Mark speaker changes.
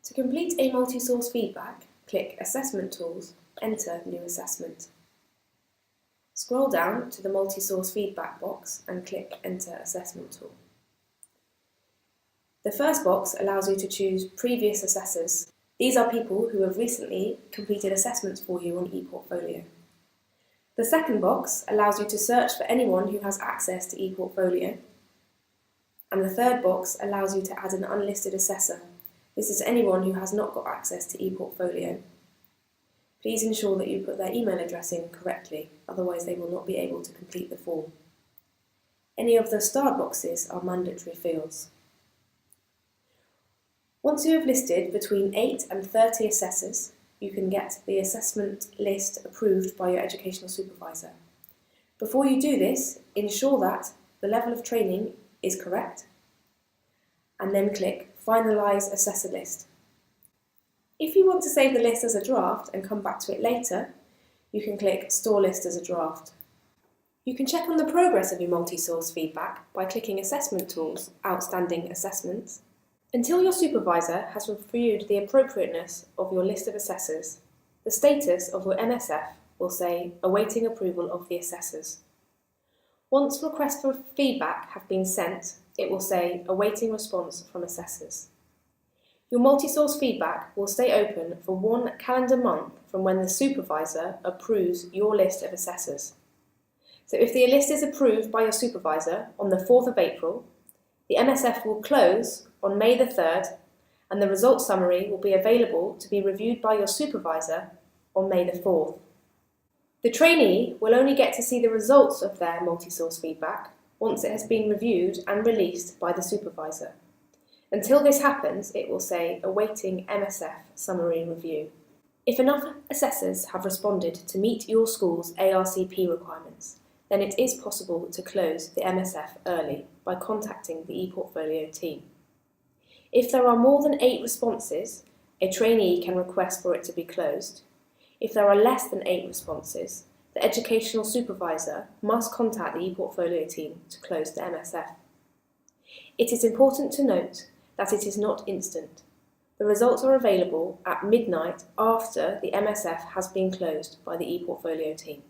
Speaker 1: To complete a multi-source feedback, click Assessment Tools, enter New Assessment. Scroll down to the multi-source feedback box and click Enter Assessment Tool. The first box allows you to choose previous assessors. These are people who have recently completed assessments for you on ePortfolio. The second box allows you to search for anyone who has access to ePortfolio. And the third box allows you to add an unlisted assessor. This is anyone who has not got access to ePortfolio. Please ensure that you put their email address in correctly, otherwise they will not be able to complete the form. Any of the starred boxes are mandatory fields. Once you have listed between 8 and 30 assessors, you can get the assessment list approved by your educational supervisor. Before you do this, ensure that the level of training is correct, and then click Finalise Assessor List. If you want to save the list as a draft and come back to it later, you can click Store List as a draft. You can check on the progress of your multi-source feedback by clicking Assessment Tools, Outstanding Assessments. Until your supervisor has reviewed the appropriateness of your list of assessors, the status of your MSF will say Awaiting Approval of the Assessors. Once requests for feedback have been sent, it will say Awaiting Response from Assessors. Your multi-source feedback will stay open for 1 calendar month from when the supervisor approves your list of assessors. So if the list is approved by your supervisor on the 4th of April, the MSF will close on May the 3rd, and the results summary will be available to be reviewed by your supervisor on May the 4th. The trainee will only get to see the results of their multi-source feedback once it has been reviewed and released by the supervisor. Until this happens, it will say Awaiting MSF Summary Review. If enough assessors have responded to meet your school's ARCP requirements, then it is possible to close the MSF early by contacting the ePortfolio team. If there are more than 8 responses, a trainee can request for it to be closed. If there are less than 8 responses, the educational supervisor must contact the ePortfolio team to close the MSF. It is important to note that it is not instant. The results are available at midnight after the MSF has been closed by the ePortfolio team.